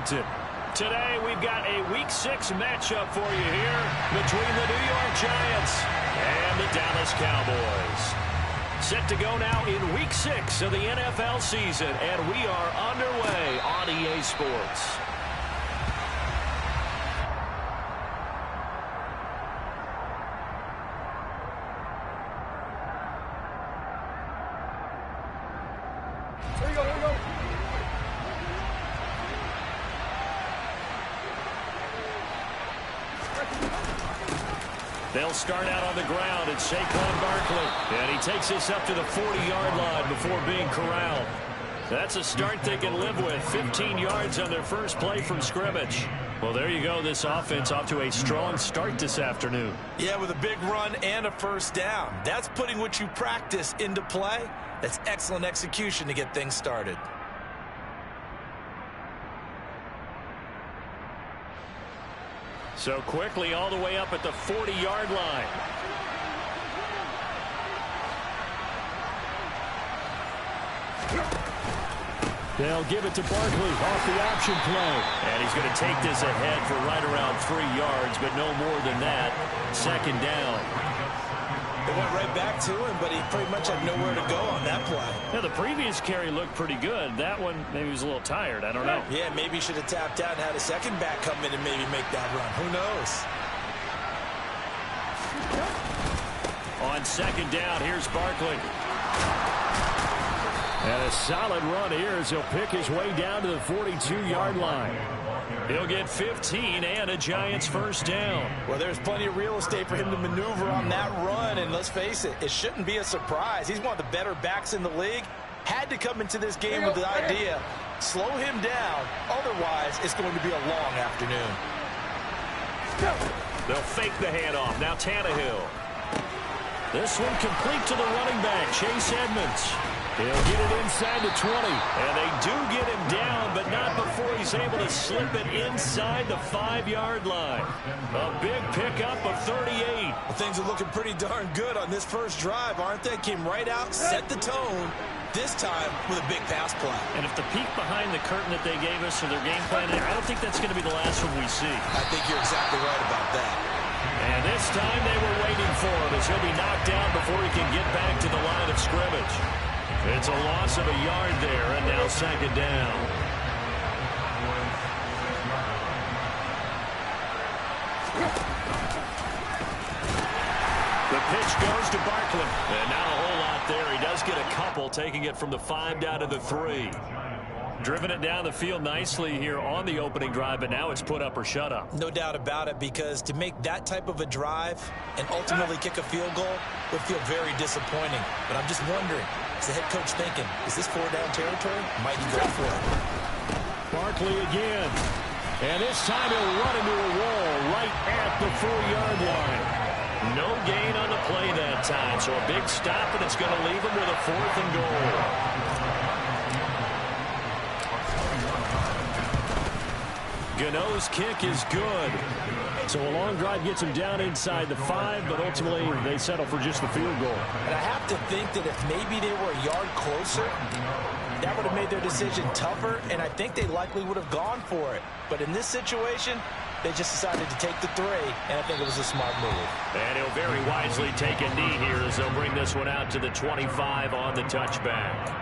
Washington. Today, we've got a Week 6 matchup for you here between the New York Giants and the Dallas Cowboys. Set to go now in Week 6 of the NFL season, and we are underway on EA Sports. They'll start out on the ground. It's Saquon Barkley. And he takes this up to the 40-yard line before being corralled. That's a start they can live with. 15 yards on their first play from scrimmage. Well, there you go. This offense off to a strong start this afternoon. Yeah, with a big run and a first down. That's putting what you practice into play. That's excellent execution to get things started. So quickly all the way up at the 40-yard line. They'll give it to Barkley off the option play. And he's going to take this ahead for right around 3 yards, but no more than that. Second down. They went right back to him, but he pretty much had nowhere to go on that play. Yeah, the previous carry looked pretty good. That one, maybe he was a little tired. I don't know. Yeah, maybe he should have tapped out and had a second back come in and maybe make that run. Who knows? On second down, here's Barkley. And a solid run here as he'll pick his way down to the 42-yard line. He'll get 15 and a Giants first down. Well, there's plenty of real estate for him to maneuver on that run, and let's face it, it shouldn't be a surprise. He's one of the better backs in the league. Had to come into this game with the idea, slow him down, otherwise it's going to be a long afternoon. They'll fake the handoff. Now Tannehill. This one complete to the running back, Chase Edmonds. He'll get it inside the 20. And they do get him down, but not before he's able to slip it inside the 5-yard line. A big pickup of 38. Well, things are looking pretty darn good on this first drive, aren't they? Came right out, set the tone, this time with a big pass play. And if the peek behind the curtain that they gave us for their game plan, I don't think that's going to be the last one we see. I think you're exactly right about that. And this time they were waiting for him as he'll be knocked down before he can get back to the line of scrimmage. It's a loss of a yard there, and now second down. The pitch goes to Barkley. And not a whole lot there. He does get a couple, taking it from the 5 down to the 3. Driven it down the field nicely here on the opening drive, but now it's put up or shut up. No doubt about it, because to make that type of a drive and ultimately kick a field goal would feel very disappointing. But I'm just wondering, is the head coach thinking, is this 4-down territory? Might he go for it? Barkley again. And this time he'll run into a wall right at the 4-yard line. No gain on the play that time, so a big stop, and it's going to leave him with a 4th and goal. Gano's kick is good. So a long drive gets him down inside the 5, but ultimately they settle for just the field goal. And I have to think that if maybe they were a yard closer, that would have made their decision tougher, and I think they likely would have gone for it. But in this situation, they just decided to take the 3, and I think it was a smart move. And he'll very wisely take a knee here as they'll bring this one out to the 25 on the touchback.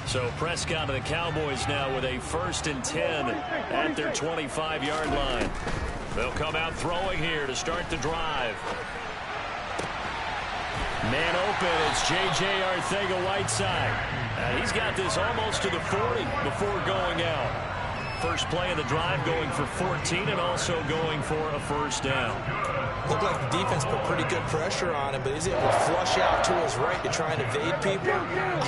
So Prescott and the Cowboys now with a 1st and 10 at their 25-yard line. They'll come out throwing here to start the drive. Man open, it's J.J. Arcega-Whiteside. And he's got this almost to the 40 before going out. First play of the drive going for 14 and also going for a first down. Looked like the defense put pretty good pressure on him, but he's able to flush out to his right to try and evade people.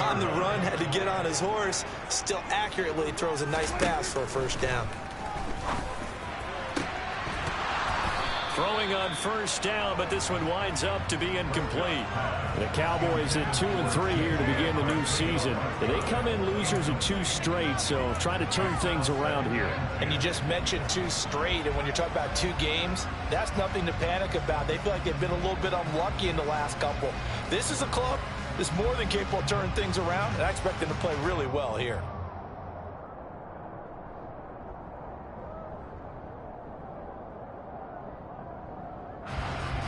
On the run, had to get on his horse. Still accurately throws a nice pass for a first down. Throwing on first down, but this one winds up to be incomplete. The Cowboys at 2-3 here to begin the new season. They come in losers of 2 straight, so trying to turn things around here. And you just mentioned 2 straight, and when you're talking about 2 games, that's nothing to panic about. They feel like they've been a little bit unlucky in the last couple. This is a club that's more than capable of turning things around, and I expect them to play really well here.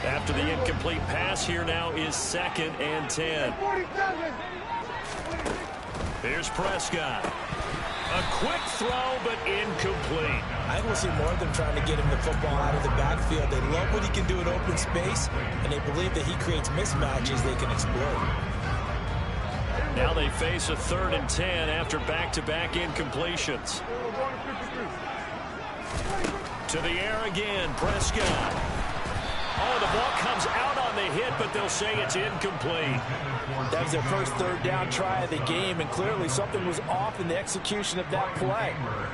After the incomplete pass, here now is 2nd and 10. Here's Prescott. A quick throw, but incomplete. I think we'll see more of them trying to get him the football out of the backfield. They love what he can do in open space, and they believe that he creates mismatches they can exploit. Now they face a 3rd and 10 after back-to-back incompletions. To the air again, Prescott. Oh, the ball comes out on the hit, but they'll say it's incomplete. That was their first 3rd down try of the game, and clearly something was off in the execution of that play.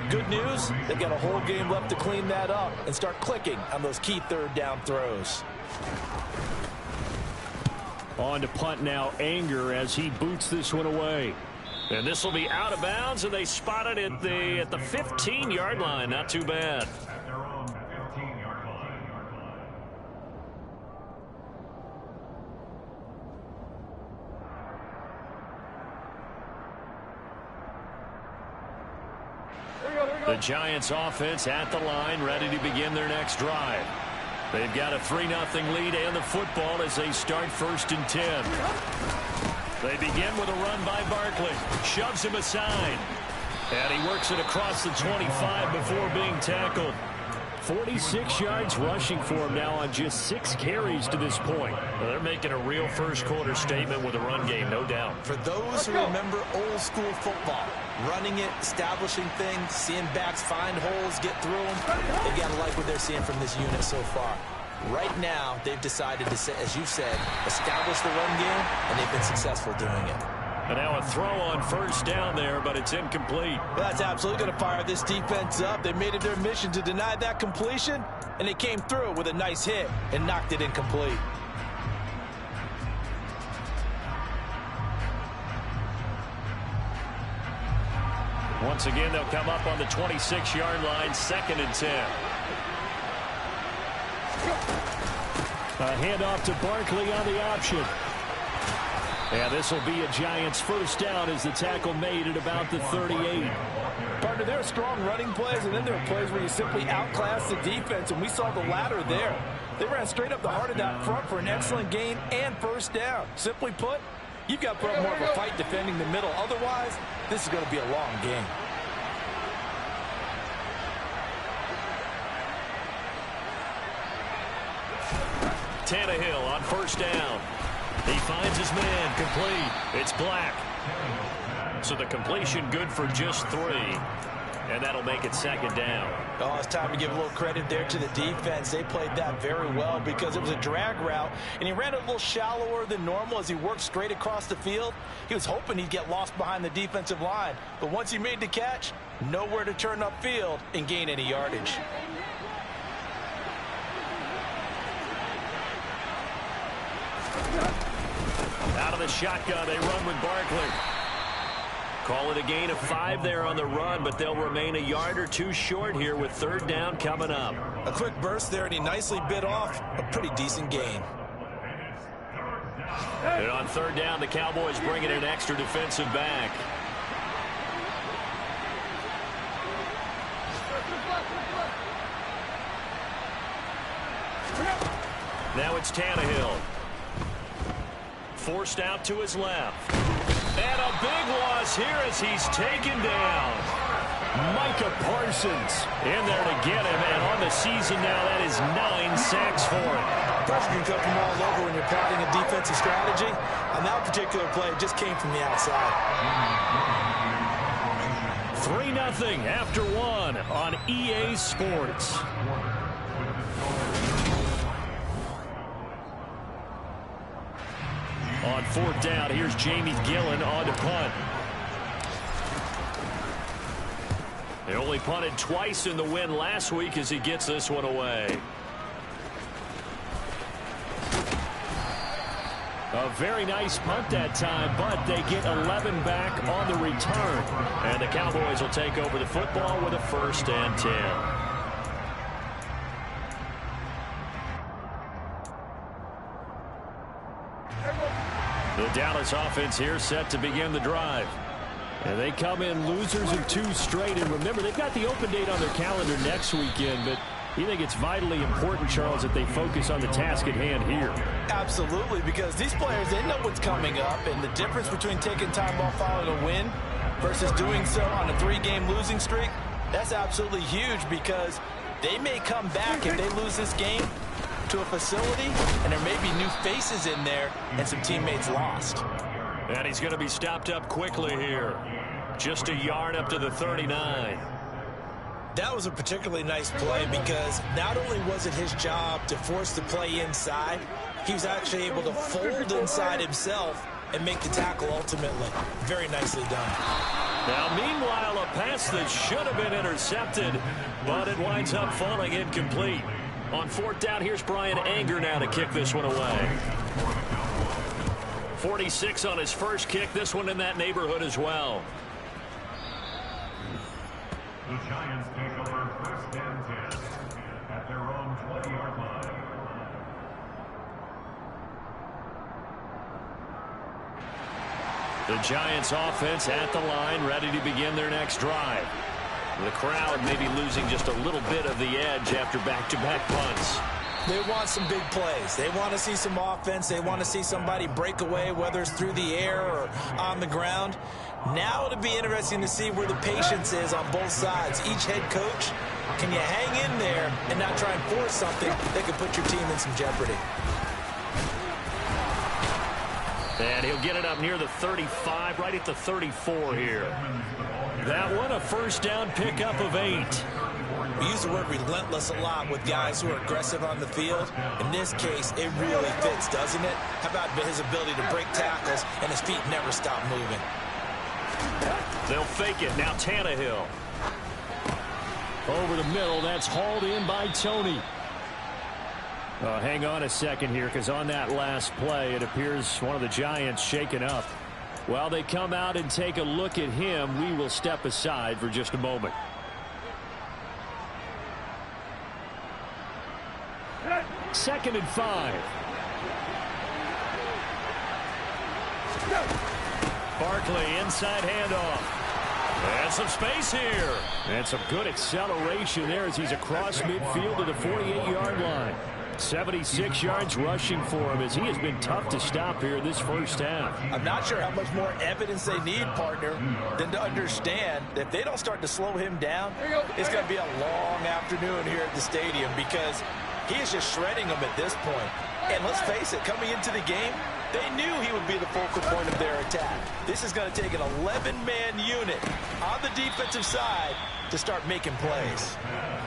Good news, they've got a whole game left to clean that up and start clicking on those key 3rd down throws. On to punt now, Anger, as he boots this one away. And this will be out of bounds, and they spot it at the 15-yard line. Not too bad. The Giants offense at the line, ready to begin their next drive. They've got a 3-0 lead and the football as they start 1st and 10. They begin with a run by Barkley. Shoves him aside. And he works it across the 25 before being tackled. 46 yards rushing for him now on just 6 carries to this point. Well, they're making a real first-quarter statement with a run game, no doubt. For those who remember old-school football, running it, establishing things, seeing backs find holes, get through them, they got to like what they're seeing from this unit so far. Right now, they've decided to, as you said, establish the run game, and they've been successful doing it. And now a throw on first down there, but it's incomplete. That's absolutely going to fire this defense up. They made it their mission to deny that completion, and they came through with a nice hit and knocked it incomplete. Once again, they'll come up on the 26-yard line, 2nd and 10. A handoff to Barkley on the option. And this will be a Giants first down as the tackle made at about the 38. Partner, there are strong running plays, and then there are plays where you simply outclass the defense, and we saw the latter there. They ran straight up the heart of that front for an excellent gain and first down. Simply put, you've got to put up more of a fight defending the middle. Otherwise, this is going to be a long game. Tannehill on first down. He finds his man, complete. It's Black. So the completion good for just 3. And that'll make it 2nd down. Oh, it's time to give a little credit there to the defense. They played that very well because it was a drag route, and he ran it a little shallower than normal as he worked straight across the field. He was hoping he'd get lost behind the defensive line, but once he made the catch, nowhere to turn upfield and gain any yardage. Out of the shotgun, they run with Barkley. Call it a gain of 5 there on the run, but they'll remain a yard or 2 short here with 3rd down coming up. A quick burst there, and he nicely bit off a pretty decent gain. And on 3rd down, the Cowboys bring in an extra defensive back. Now it's Tannehill. Forced out to his left. And a big loss here as he's taken down. Micah Parsons in there to get him. And on the season now, that is 9 sacks for him. Pressure can come from all over when you're plotting a defensive strategy. On that particular play, it just came from the outside. 3-0 after 1 on EA Sports. On 4th down, here's Jamie Gillen on to punt. They only punted twice in the win last week as he gets this one away. A very nice punt that time, but they get 11 back on the return. And the Cowboys will take over the football with a 1st and 10. The Dallas offense here set to begin the drive. And they come in losers of 2 straight. And remember, they've got the open date on their calendar next weekend, but you think it's vitally important, Charles, that they focus on the task at hand here? Absolutely, because these players, they know what's coming up, and the difference between taking time off following a win versus doing so on a 3-game losing streak, that's absolutely huge, because they may come back if they lose this game to a facility, and there may be new faces in there and some teammates lost. And he's going to be stopped up quickly here. Just a yard up to the 39. That was a particularly nice play because not only was it his job to force the play inside, he was actually able to fold inside himself and make the tackle ultimately. Very nicely done. Now, meanwhile, a pass that should have been intercepted, but it winds up falling incomplete. On 4th down, here's Brian Anger now to kick this one away. 46 on his first kick. This one in that neighborhood as well. The Giants take over 1st and 10 at their own 20-yard line. The Giants offense at the line, ready to begin their next drive. The crowd may be losing just a little bit of the edge after back-to-back punts. They want some big plays. They want to see some offense. They want to see somebody break away, whether it's through the air or on the ground. Now it'll be interesting to see where the patience is on both sides. Each head coach, can you hang in there and not try and force something that could put your team in some jeopardy? And he'll get it up near the 35, right at the 34 here. That one, a 1st down pickup of 8. We use the word relentless a lot with guys who are aggressive on the field. In this case, it really fits, doesn't it? How about his ability to break tackles and his feet never stop moving? They'll fake it. Now Tannehill. Over the middle. That's hauled in by Tony. Hang on a second here, because on that last play, it appears one of the Giants shaken up. While they come out and take a look at him, we will step aside for just a moment. Second and 5. Barkley, inside handoff. And some space here. And some good acceleration there as he's across midfield to the 48-yard line. 76 yards rushing for him as he has been tough to stop here this first half. I'm not sure how much more evidence they need, partner, than to understand that if they don't start to slow him down, it's going to be a long afternoon here at the stadium because he is just shredding them at this point. And let's face it, coming into the game, they knew he would be the focal point of their attack. This is going to take an 11-man unit on the defensive side to start making plays.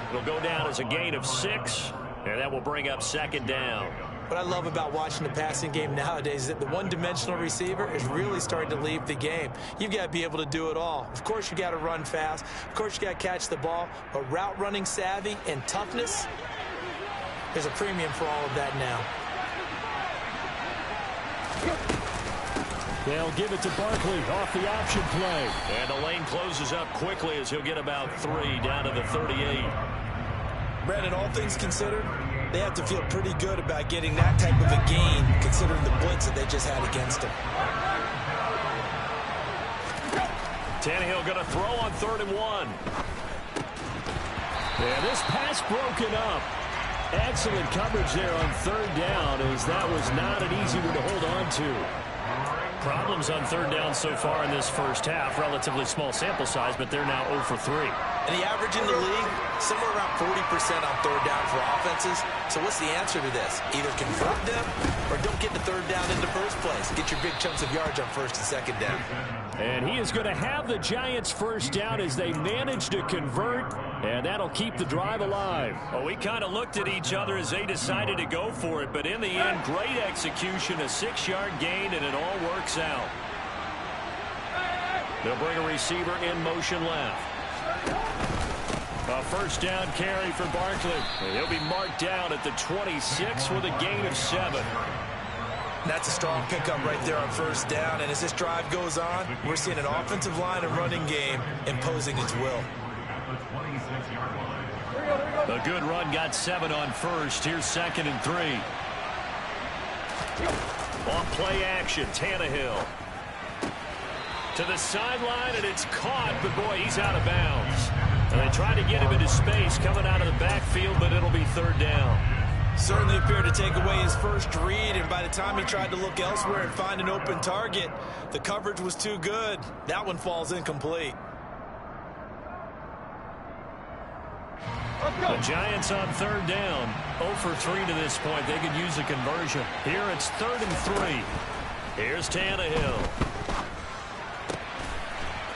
It'll go down as a gain of 6, and that will bring up 2nd down. What I love about watching the passing game nowadays is that the one-dimensional receiver is really starting to leave the game. You've got to be able to do it all. Of course, you got to run fast. Of course, you got to catch the ball. But route running savvy and toughness, there's a premium for all of that now. They'll give it to Barkley off the option play. And the lane closes up quickly as he'll get about 3 down to the 38. Brandon, all things considered, they have to feel pretty good about getting that type of a gain considering the blitz that they just had against them. Tannehill going to throw on 3rd and 1. And this pass broken up. Excellent coverage there on 3rd down as that was not an easy one to hold on to. Problems on 3rd down so far in this first half. Relatively small sample size, but they're now 0 for 3. And the average in the league, somewhere around 40% on 3rd down for offenses. So what's the answer to this? Either convert them or don't get the 3rd down in the first place. Get your big chunks of yards on 1st and 2nd down. And he is going to have the Giants 1st down as they manage to convert, and that'll keep the drive alive. Well, we kind of looked at each other as they decided to go for it, but in the end, great execution, a 6-yard gain, and it all works out. They'll bring a receiver in motion left. A 1st down carry for Barkley. He'll be marked down at the 26 with a gain of 7. That's a strong pickup right there on first down. And as this drive goes on, we're seeing an offensive line and running game imposing its will. A good run got 7 on first. Here's 2nd and 3. Off play action, Tannehill. To the sideline, and it's caught, but boy, he's out of bounds. And they try to get him into space coming out of the backfield, but it'll be 3rd down. Certainly appeared to take away his first read, and by the time he tried to look elsewhere and find an open target, the coverage was too good. That one falls incomplete. The Giants on 3rd down. 0 for 3 to this point. They could use a conversion. Here it's 3rd and 3. Here's Tannehill.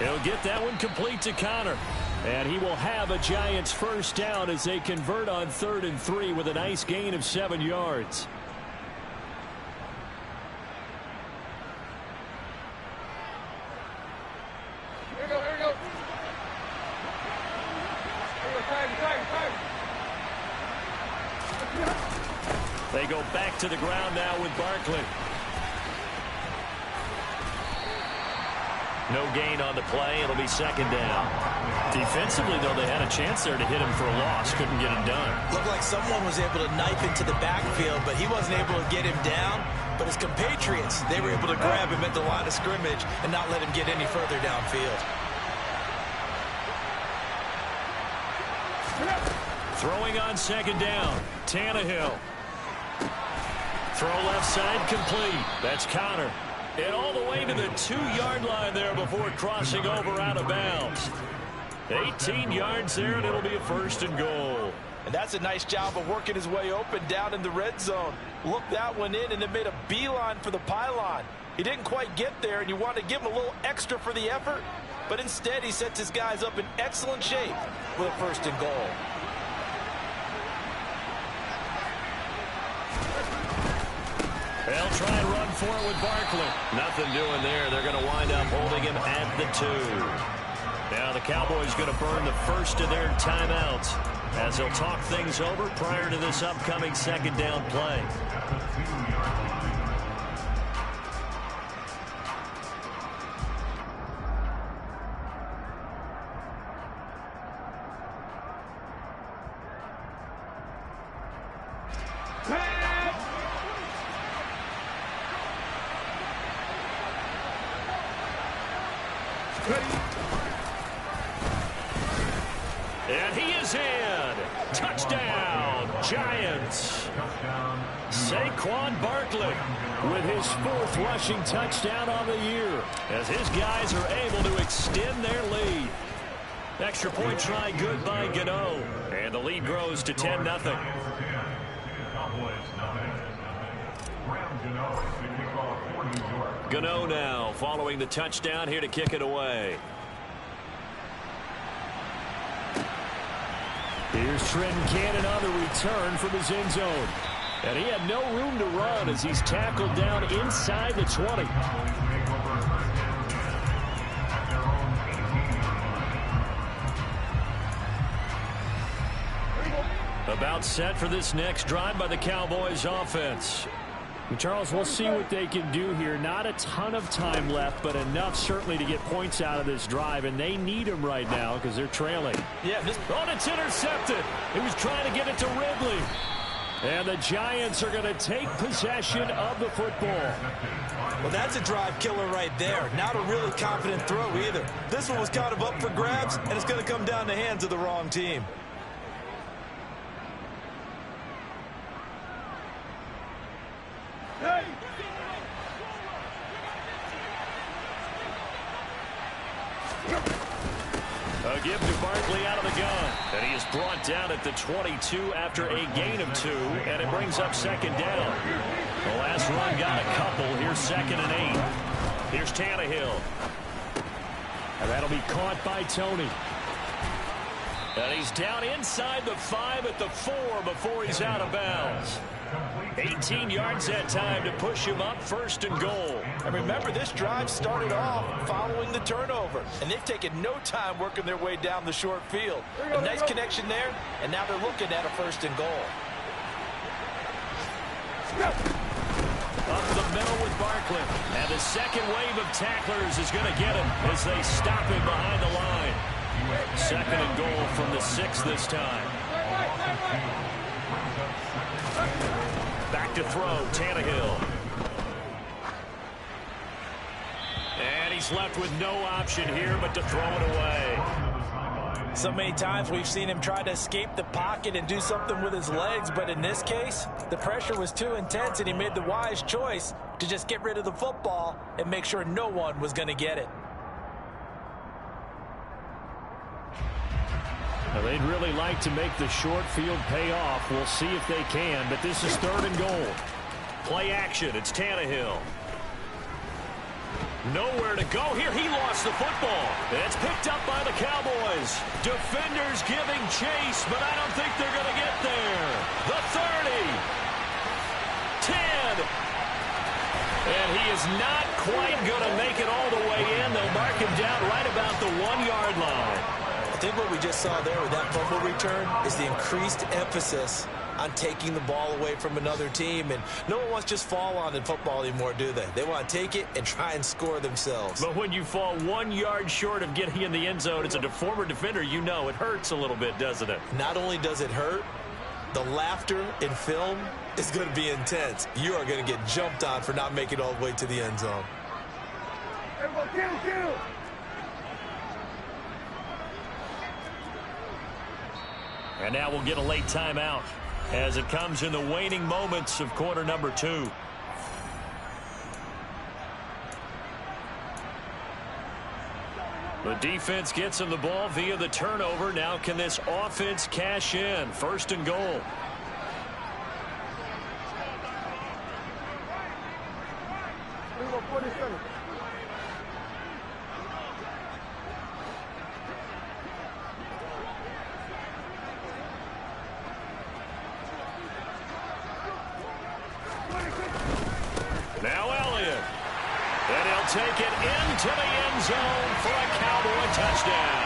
He'll get that one complete to Connor. And he will have a Giants first down as they convert on 3rd and 3 with a nice gain of 7 yards. Here we go. They go back to the ground now with Barkley. No gain on the play. It'll be 2nd down. Defensively, though, they had a chance there to hit him for a loss. Couldn't get it done. Looked like someone was able to knife into the backfield, but he wasn't able to get him down. But his compatriots, they were able to grab him at the line of scrimmage and not let him get any further downfield. Throwing on 2nd down. Tannehill. Throw left side complete. That's Connor. And all the way to the 2-yard line there before crossing over out of bounds. 18 yards there, and it'll be a 1st and goal. And that's a nice job of working his way open down in the red zone. Looked that one in and then made a beeline for the pylon. He didn't quite get there, and you want to give him a little extra for the effort. But instead, he sets his guys up in excellent shape with a 1st and goal. They'll try and run for it with Barkley. Nothing doing there. They're going to wind up holding him at the 2. Now the Cowboys going to burn the first of their timeouts as they'll talk things over prior to this upcoming 2nd down play. And he is in. Touchdown, Giants. Saquon Barkley with his 4th rushing touchdown on the year as his guys are able to extend their lead. Extra point try good by Gano. And the lead grows to 10-0. Gano now following the touchdown here to kick it away. Here's Trenton Cannon on the return from his end zone. And he had no room to run as he's tackled down inside the 20. About set for this next drive by the Cowboys offense. Charles, we'll see what they can do here. Not a ton of time left, but enough certainly to get points out of this drive, and they need them right now because they're trailing. Yeah, it's intercepted. He was trying to get it to Ridley. And the Giants are going to take possession of the football. Well, that's a drive killer right there. Not a really confident throw either. This one was kind of up for grabs, and it's going to come down the hands of the wrong team. A give to Barkley out of the gun. And he is brought down at the 22 after a gain of 2. And it brings up 2nd down. The last run got a couple. Here's 2nd and 8. Here's Tannehill. And that'll be caught by Tony. And he's down inside the 5 at the 4 before he's out of bounds. 18 yards that time to push him up 1st and goal. And remember, this drive started off following the turnover, and they've taken no time working their way down the short field. A nice connection there, and now they're looking at a 1st and goal. Up the middle with Barkley. And the second wave of tacklers is going to get him as they stop him behind the line. Second and goal from the 6 this time. Back to throw, Tannehill. And he's left with no option here but to throw it away. So many times we've seen him try to escape the pocket and do something with his legs, but in this case, the pressure was too intense and he made the wise choice to just get rid of the football and make sure no one was going to get it. Now, they'd really like to make the short field pay off. We'll see if they can, but this is 3rd and goal. Play action. It's Tannehill. Nowhere to go here. He lost the football. It's picked up by the Cowboys. Defenders giving chase, but I don't think they're going to get there. The 30. 10. And he is not quite going to make it all the way in. They'll mark him down right about the 1-yard line. I think what we just saw there with that fumble return is the increased emphasis on taking the ball away from another team. And no one wants to just fall on in football anymore, do they? They want to take it and try and score themselves. But when you fall 1 yard short of getting in the end zone as a former defender, you know it hurts a little bit, doesn't it? Not only does it hurt, the laughter in film is going to be intense. You are going to get jumped on for not making it all the way to the end zone. And now we'll get a late timeout as it comes in the waning moments of quarter number 2. The defense gets him the ball via the turnover. Now can this offense cash in? 1st and goal. Now Elliott. And he'll take it into the end zone for a Cowboy touchdown.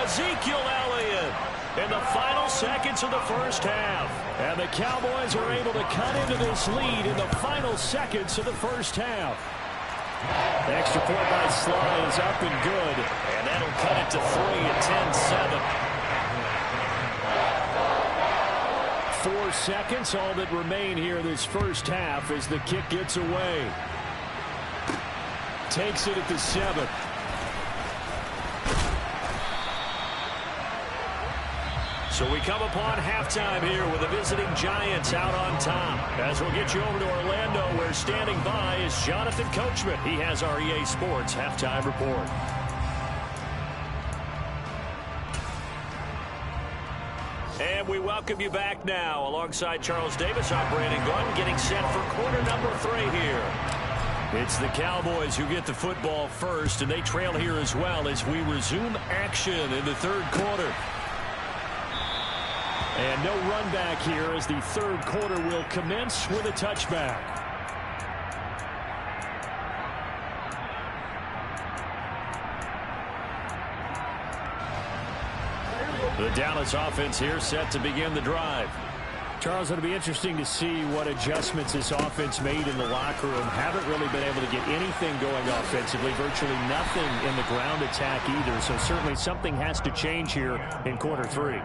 Ezekiel Elliott in the final seconds of the first half. And the Cowboys are able to cut into this lead in the final seconds of the first half. The extra point by Sly is up and good. And that'll cut it to 3 at 10-7. 4 seconds, all that remain here this first half as the kick gets away. Takes it at the 7. So we come upon halftime here with the visiting Giants out on top. As we'll get you over to Orlando, where standing by is Jonathan Coachman. He has our EA Sports halftime report. And we welcome you back now. Alongside Charles Davis, I'm Brandon Gaudin, getting set for quarter number 3 here. It's the Cowboys who get the football first, and they trail here as well as we resume action in the 3rd quarter. And no run back here as the 3rd quarter will commence with a touchback. The Dallas offense here set to begin the drive. Charles, it'll be interesting to see what adjustments this offense made in the locker room. Haven't really been able to get anything going offensively, virtually nothing in the ground attack either. So certainly something has to change here in quarter 3.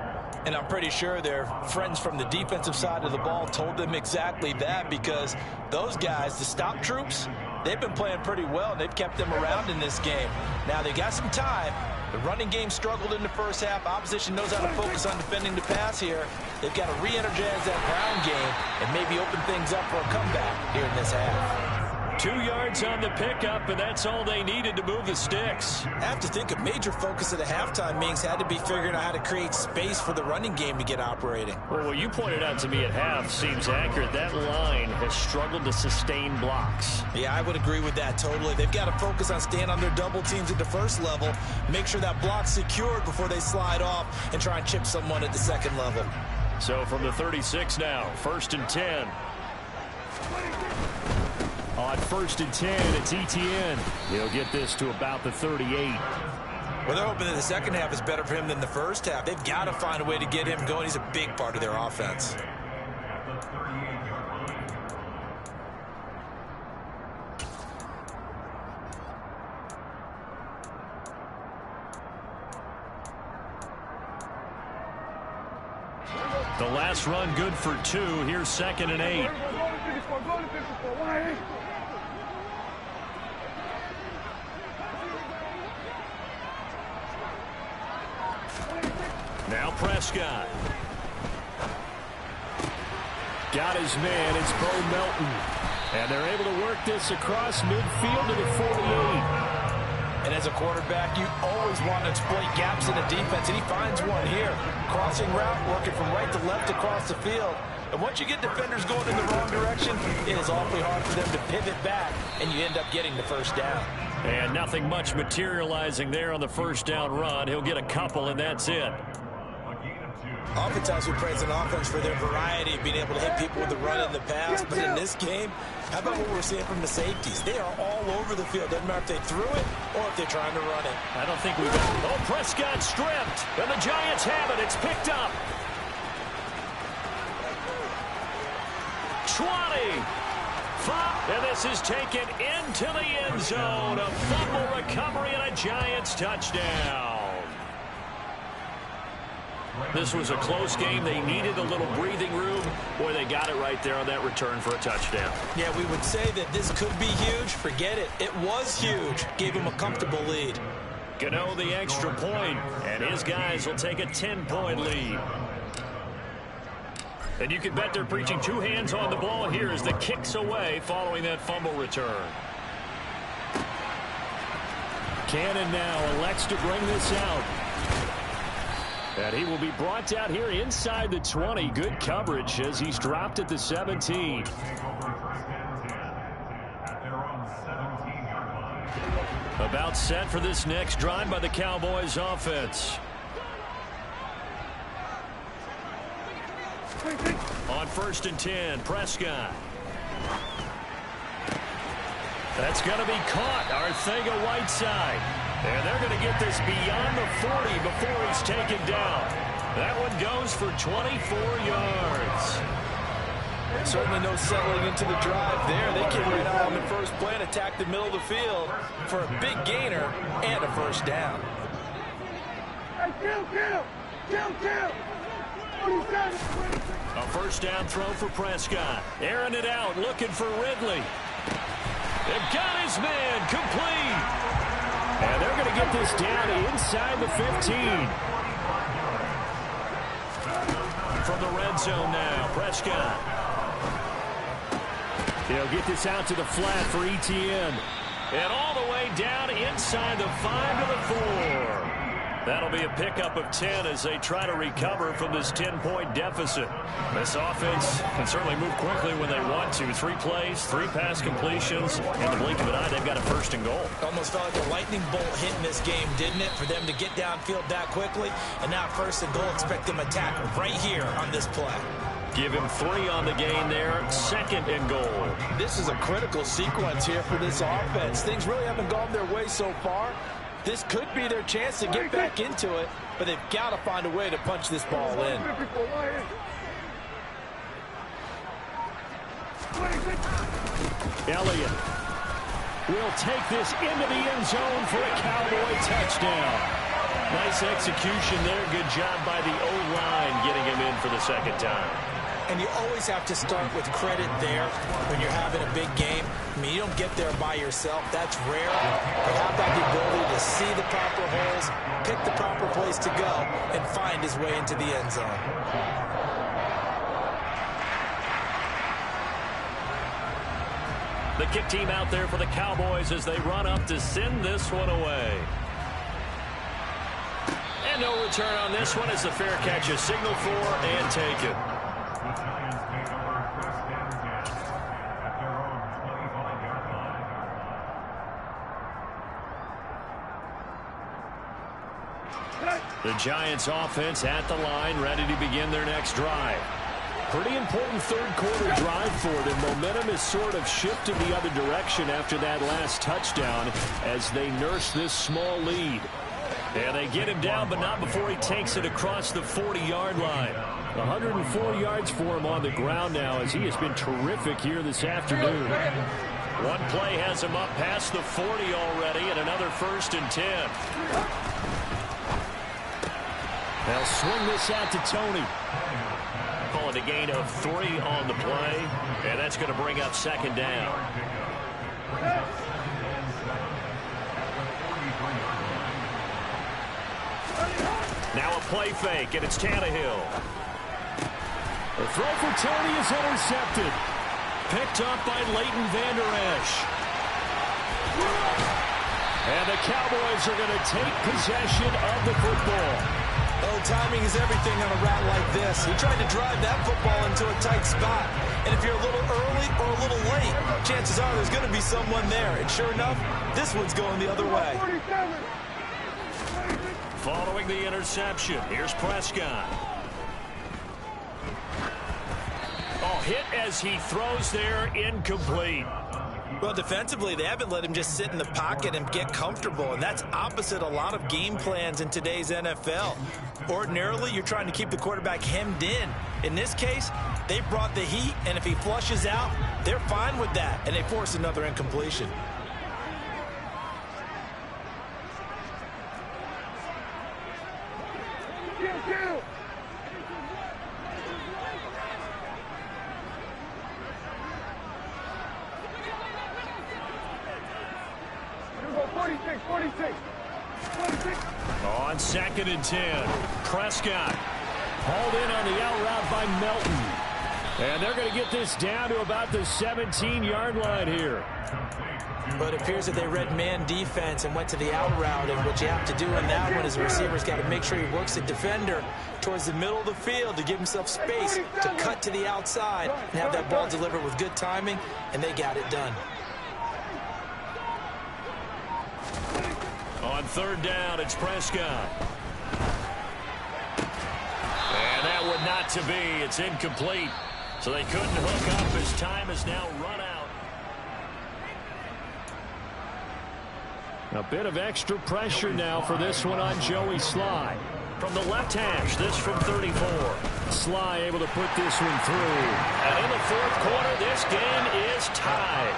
And I'm pretty sure their friends from the defensive side of the ball told them exactly that, because those guys, the stop troops, they've been playing pretty well, and they've kept them around in this game. Now, they got some time. The running game struggled in the first half. Opposition knows how to focus on defending the pass here. They've got to re-energize that ground game and maybe open things up for a comeback here in this half. 2 yards on the pickup, and that's all they needed to move the sticks. I have to think a major focus of the halftime meetings had to be figuring out how to create space for the running game to get operating. Well, what you pointed out to me at half seems accurate. That line has struggled to sustain blocks. Yeah, I would agree with that totally. They've got to focus on staying on their double teams at the first level, make sure that block's secured before they slide off and try and chip someone at the second level. So from the 36 now, 1st and 10. On 1st and 10, it's Etienne. He'll get this to about the 38. Well, they're hoping that the second half is better for him than the first half. They've got to find a way to get him going. He's a big part of their offense. The last run good for 2. Here's 2nd and 8. Now Prescott. Got his man. It's Bo Melton. And they're able to work this across midfield to the 48. And as a quarterback, you always want to exploit gaps in the defense, and he finds one here. Crossing route, working from right to left across the field. And once you get defenders going in the wrong direction, it is awfully hard for them to pivot back, and you end up getting the first down. And nothing much materializing there on the first down run. He'll get a couple, and that's it. Oftentimes we praise an offense for their variety of being able to hit people with the run and the pass. But in this game, how about what we're seeing from the safeties? They are all over the field. Doesn't matter if they threw it or if they're trying to run it. I don't think we've got... Oh, Prescott stripped. And the Giants have it. It's picked up. 20. And this is taken into the end zone. A fumble recovery and a Giants touchdown. This was a close game. They needed a little breathing room. Boy, they got it right there on that return for a touchdown. Yeah, we would say that this could be huge. Forget it. It was huge. Gave him a comfortable lead. Gano the extra point, and his guys will take a 10-point lead. And you can bet they're preaching 2 hands on the ball here as the kick's away following that fumble return. Cannon now elects to bring this out. And he will be brought out here inside the 20. Good coverage as he's dropped at the 17. About set for this next drive by the Cowboys offense. On 1st and 10, Prescott. That's going to be caught. Arcega-Whiteside. And they're going to get this beyond the 40 before he's taken down. That one goes for 24 yards. Certainly no settling into the drive there. They came right out on the first play and attacked the middle of the field for a big gainer and a first down. A first down throw for Prescott. Airing it out, looking for Ridley. They've got his man complete. And they're going to get this down inside the 15. From the red zone now, Prescott. He'll get this out to the flat for Etienne. And all the way down inside the 5 to the 4. That'll be a pickup of 10 as they try to recover from this 10-point deficit. This offense can certainly move quickly when they want to. 3 plays, 3 pass completions. In the blink of an eye, they've got a 1st and goal. Almost felt like a lightning bolt hit in this game, didn't it? For them to get downfield that quickly. And now 1st and goal, expect them to attack right here on this play. Give him 3 on the gain there. 2nd and goal. This is a critical sequence here for this offense. Things really haven't gone their way so far. This could be their chance to get back into it, but they've got to find a way to punch this ball in. Elliott will take this into the end zone for a Cowboy touchdown. Nice execution there. Good job by the O-line getting him in for the 2nd time. And you always have to start with credit there when you're having a big game. I mean, you don't get there by yourself. That's rare. But how about the ability to see the proper holes, pick the proper place to go, and find his way into the end zone. The kick team out there for the Cowboys as they run up to send this one away. And no return on this one as the fair catch is signaled for and taken. The Giants offense at the line, ready to begin their next drive. Pretty important 3rd quarter drive for them. Momentum has sort of shifted the other direction after that last touchdown as they nurse this small lead. And they get him down, but not before he takes it across the 40-yard line. 104 yards for him on the ground now as he has been terrific here this afternoon. One play has him up past the 40 already and another 1st and 10. They'll swing this out to Tony. and a gain of 3 on the play. And that's going to bring up second down. Now a play fake, and it's Tannehill. The throw for Tony is intercepted. Picked up by Leighton Vander Esch. And the Cowboys are going to take possession of the football. Oh, timing is everything on a route like this. He tried to drive that football into a tight spot. And if you're a little early or a little late, chances are there's going to be someone there. And sure enough, this one's going the other way. Following the interception, here's Prescott. Oh, hit as he throws there, incomplete. Well, defensively, they haven't let him just sit in the pocket and get comfortable, and that's opposite a lot of game plans in today's NFL. Ordinarily, you're trying to keep the quarterback hemmed in. In this case, they brought the heat, and if he flushes out, they're fine with that, and they force another incompletion. On 2nd and 10, Prescott hauled in on the out route by Melton. And they're going to get this down to about the 17-yard line here. But it appears that they read man defense and went to the out route. And what you have to do in that one is the receiver's got to make sure he works the defender towards the middle of the field to give himself space to cut to the outside and have that ball delivered with good timing, and they got it done. On 3rd down, it's Prescott. And that would not to be. It's incomplete. So they couldn't hook up as time is now run out. A bit of extra pressure now for this one on Joey Sly. From the left hash, this from 34. Sly able to put this one through. And in the 4th quarter, this game is tied.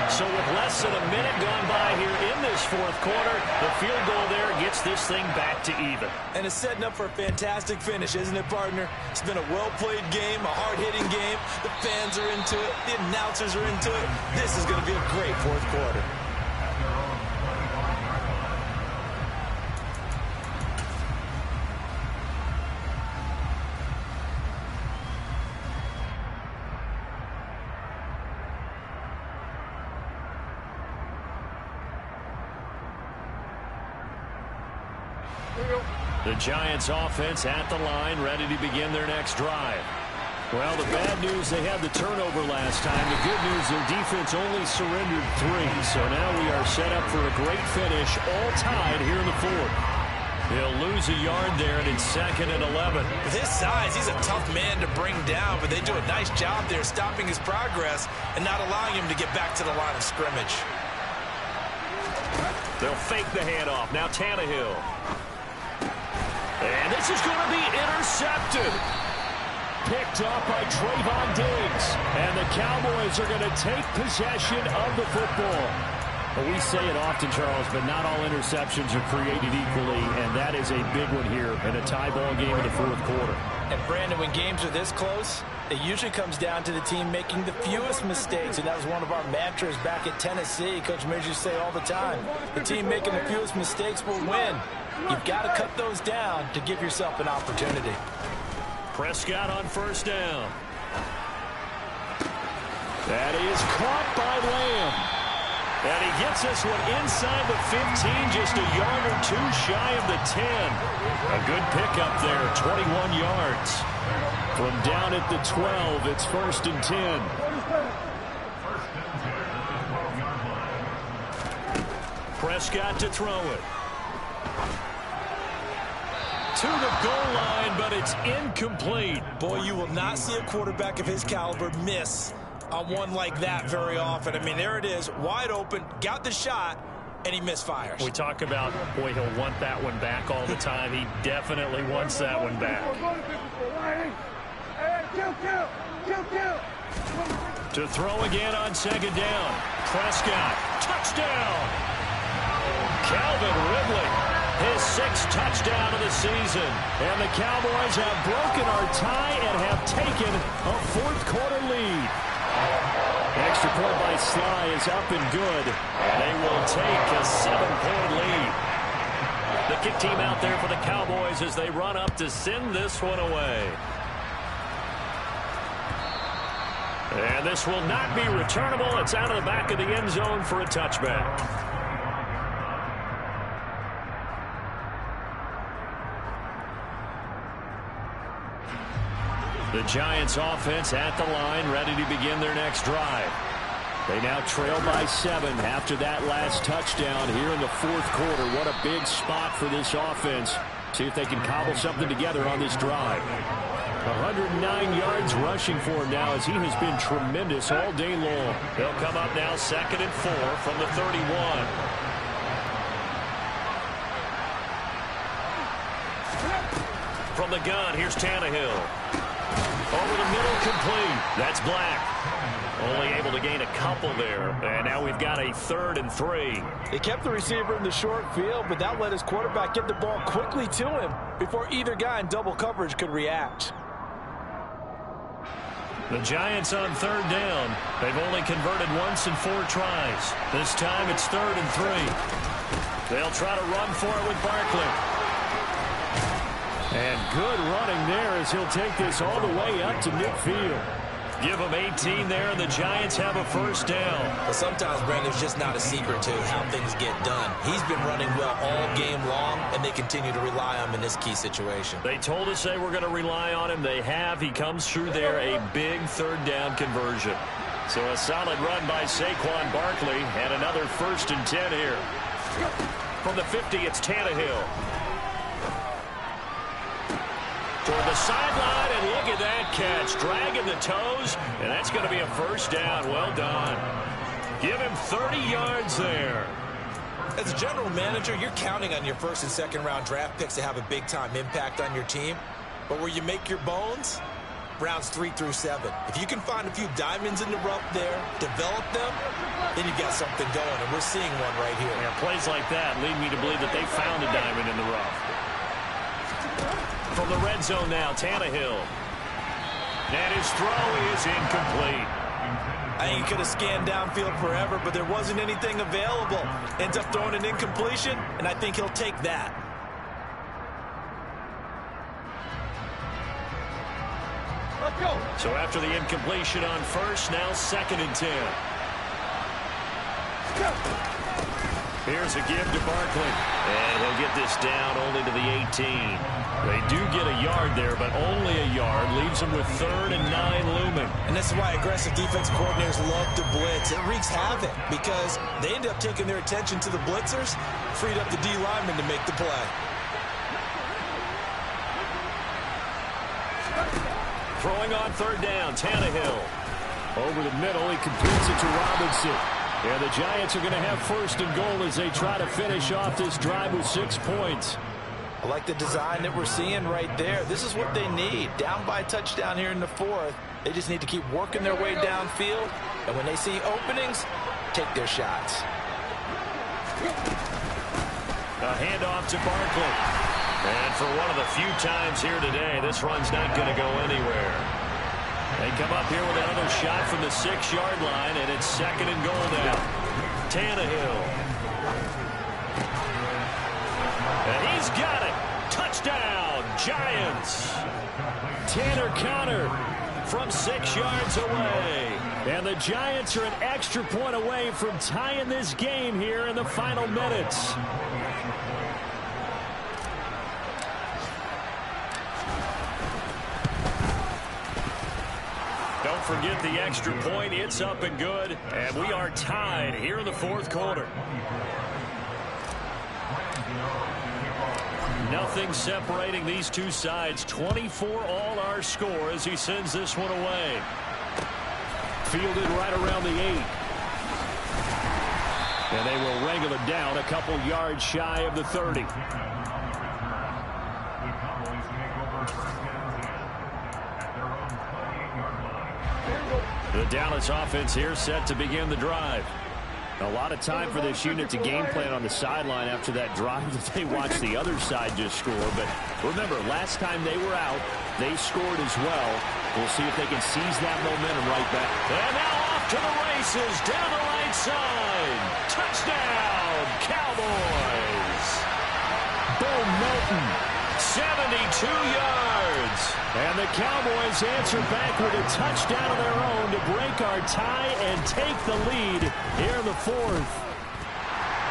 So with less than a minute gone by here in this 4th quarter, the field goal there gets this thing back to even. And it's setting up for a fantastic finish, isn't it, partner? It's been a well-played game, a hard-hitting game. The fans are into it. The announcers are into it. This is going to be a great 4th quarter. The Giants offense at the line, ready to begin their next drive. Well, the bad news, they had the turnover last time. The good news, their defense only surrendered 3. So now we are set up for a great finish, all tied here in the 4th. He'll lose a yard there, and it's 2nd and 11. With his size, he's a tough man to bring down, but they do a nice job there stopping his progress and not allowing him to get back to the line of scrimmage. They'll fake the handoff. Now Tannehill. And this is going to be intercepted. Picked off by Trayvon Diggs. And the Cowboys are going to take possession of the football. Well, we say it often, Charles, but not all interceptions are created equally, and that is a big one here in a tie ball game in the 4th quarter. And, Brandon, when games are this close, it usually comes down to the team making the fewest mistakes, and that was one of our mantras back at Tennessee. Coach Mears used to say all the time, the team making the fewest mistakes will win. You've got to cut those down to give yourself an opportunity. Prescott on 1st down. That is caught by Lamb. And he gets this one inside the 15, just a yard or 2 shy of the 10. A good pickup there, 21 yards. From down at the 12, it's 1st and 10. Prescott to throw it. To the goal line, but it's incomplete. Boy, you will not see a quarterback of his caliber miss on one like that very often. I mean, there it is, wide open, got the shot, and he misfires. We talk about, boy, he'll want that one back all the time. He definitely wants that one back. To throw again on 2nd down. Prescott, touchdown. Calvin Ridley. His 6th touchdown of the season. And the Cowboys have broken our tie and have taken a 4th quarter lead. Extra point by Sly is up and good. They will take a 7-point lead. The kick team out there for the Cowboys as they run up to send this one away. And this will not be returnable. It's out of the back of the end zone for a touchback. The Giants offense at the line, ready to begin their next drive. They now trail by 7 after that last touchdown here in the 4th quarter. What a big spot for this offense. See if they can cobble something together on this drive. 109 yards rushing for him now as he has been tremendous all day long. They'll come up now 2nd and 4 from the 31. From the gun, here's Tannehill. Over the middle, complete. That's Black. Only able to gain a couple there. And now we've got a 3rd and 3. They kept the receiver in the short field, but that let his quarterback get the ball quickly to him before either guy in double coverage could react. The Giants on 3rd down. They've only converted once in 4 tries. This time it's 3rd and 3. They'll try to run for it with Barkley. And good running there as he'll take this all the way up to midfield. Give him 18 there, and the Giants have a 1st down. But sometimes, Brandon, it's just not a secret to how things get done. He's been running well all game long, and they continue to rely on him in this key situation. They told us they were going to rely on him. They have. He comes through there, a big 3rd down conversion. So a solid run by Saquon Barkley, and another 1st and 10 here. From the 50, it's Tannehill. Toward the sideline, and look at that catch. Dragging the toes, and that's going to be a 1st down. Well done. Give him 30 yards there. As a general manager, you're counting on your 1st and 2nd round draft picks to have a big-time impact on your team. But where you make your bones, rounds 3 through 7. If you can find a few diamonds in the rough there, develop them, then you've got something going, and we're seeing one right here. Yeah, plays like that lead me to believe that they found a diamond in the rough. From the red zone now, Tannehill. And his throw is incomplete. I think he could have scanned downfield forever, but there wasn't anything available. Ends up throwing an incompletion, and I think he'll take that. Let's go. So after the incompletion on 1st, now 2nd and 10. Here's a give to Barkley. And he'll get this down only to the 18. They do get a yard there, but only a yard. Leaves them with 3rd and 9 looming. And this is why aggressive defensive coordinators love to blitz. It wreaks havoc because they end up taking their attention to the blitzers, freed up the D lineman to make the play. Throwing on 3rd down, Tannehill. Over the middle, he completes it to Robinson. And the Giants are going to have 1st and goal as they try to finish off this drive with 6 points. I like the design that we're seeing right there. This is what they need. Down by a touchdown here in the 4th. They just need to keep working their way downfield. And when they see openings, take their shots. A handoff to Barkley. And for one of the few times here today, this run's not going to go anywhere. They come up here with another shot from the 6-yard line, and it's 2nd and goal now. Tannehill. And he's got it. Touchdown, Giants. Tanner Conner from 6 yards away. And the Giants are an extra point away from tying this game here in the final minutes. Don't forget the extra point. It's up and good. And we are tied here in the 4th quarter. Nothing separating these two sides. 24 all our score as he sends this one away. Fielded right around the 8. And they will wrangle it down a couple yards shy of the 30. The Dallas offense here set to begin the drive. A lot of time for this unit to game plan on the sideline after that drive that they watched the other side just score. But remember, last time they were out, they scored as well. We'll see if they can seize that momentum right back. And now off to the races, down the right side. Touchdown, Cowboys. Bo Melton, 72 yards. And the Cowboys answer back with a touchdown of their own to break our tie and take the lead here in the fourth.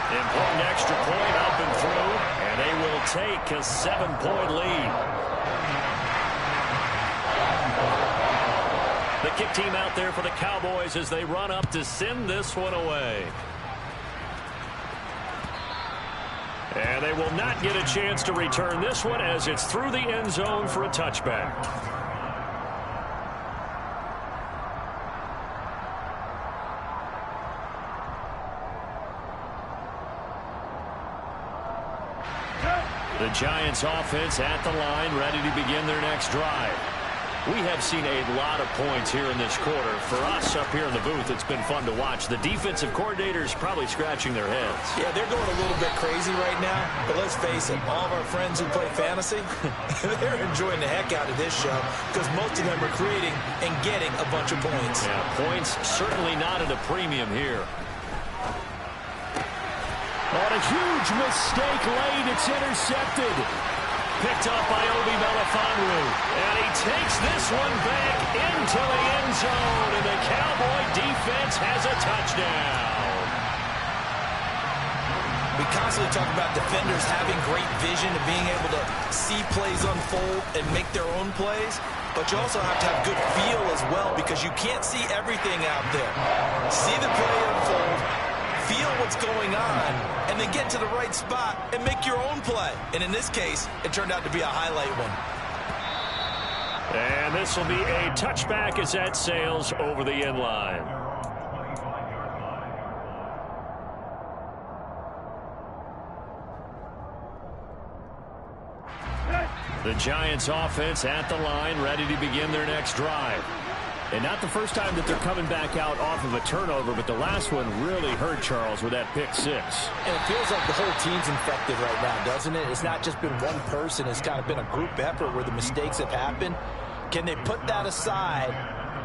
Important extra point up and through, and they will take a 7-point lead. The kick team out there for the Cowboys as they run up to send this one away. And they will not get a chance to return this one as it's through the end zone for a touchback. The Giants offense at the line, ready to begin their next drive. We have seen a lot of points here in this quarter. For us up here in the booth, it's been fun to watch. The defensive coordinators probably scratching their heads. Yeah, they're going a little bit crazy right now. But let's face it, all of our friends who play fantasy, they're enjoying the heck out of this show because most of them are creating and getting a bunch of points. Yeah, points certainly not at a premium here. On a huge mistake late, it's intercepted. Picked up by Obi Melifonwu. And he takes this one back into the end zone. And the Cowboy defense has a touchdown. We constantly talk about defenders having great vision and being able to see plays unfold and make their own plays. But you also have to have good feel as well because you can't see everything out there. See the play unfold, feel what's going on, and then get to the right spot and make your own play. And in this case, it turned out to be a highlight one. And this will be a touchback as that sails over the end line. The Giants offense at the line, ready to begin their next drive. And not the first time that they're coming back out off of a turnover, but the last one really hurt Charles with that pick six. And it feels like the whole team's infected right now, doesn't it? It's not just been one person. It's kind of been a group effort where the mistakes have happened. Can they put that aside,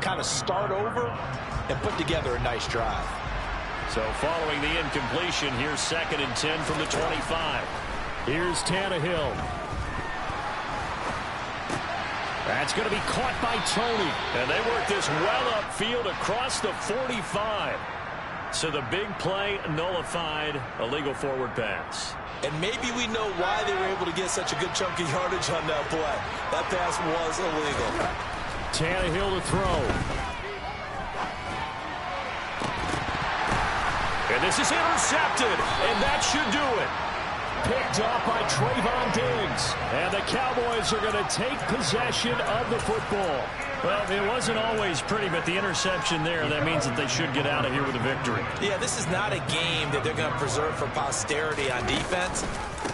kind of start over, and put together a nice drive? So following the incompletion, here's 2nd and 10 from the 25. Here's Tannehill. That's going to be caught by Tony. And they work this well upfield across the 45. So the big play nullified, a legal forward pass. And maybe we know why they were able to get such a good chunk of yardage on that play. That pass was illegal. Tannehill to throw. And this is intercepted. And that should do it. Picked off by Trayvon Diggs. And the Cowboys are going to take possession of the football. Well, it wasn't always pretty, but the interception there, that means that they should get out of here with a victory. Yeah, this is not a game that they're going to preserve for posterity on defense,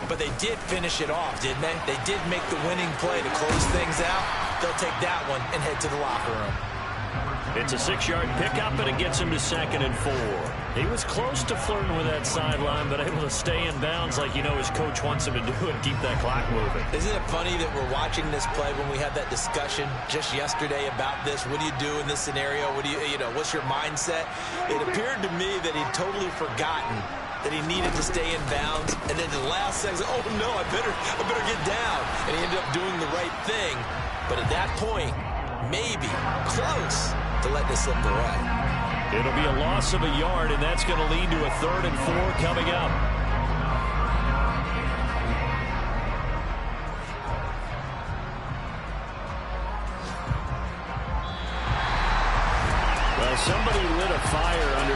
but they did finish it off, didn't they? They did make the winning play to close things out. They'll take that one and head to the locker room. It's a 6-yard pickup, and it gets him to 2nd and 4. He was close to flirting with that sideline, but able to stay in bounds like you know his coach wants him to do and keep that clock moving. Isn't it funny that we're watching this play when we had that discussion just yesterday about this? What do you do in this scenario? What do you know, what's your mindset? It appeared to me that he'd totally forgotten that he needed to stay in bounds, and then the last second, oh no, I better get down. And he ended up doing the right thing. But at that point, maybe close to let this slip away. It'll be a loss of a yard, and that's going to lead to a 3rd and 4 coming up. Well, somebody lit a fire under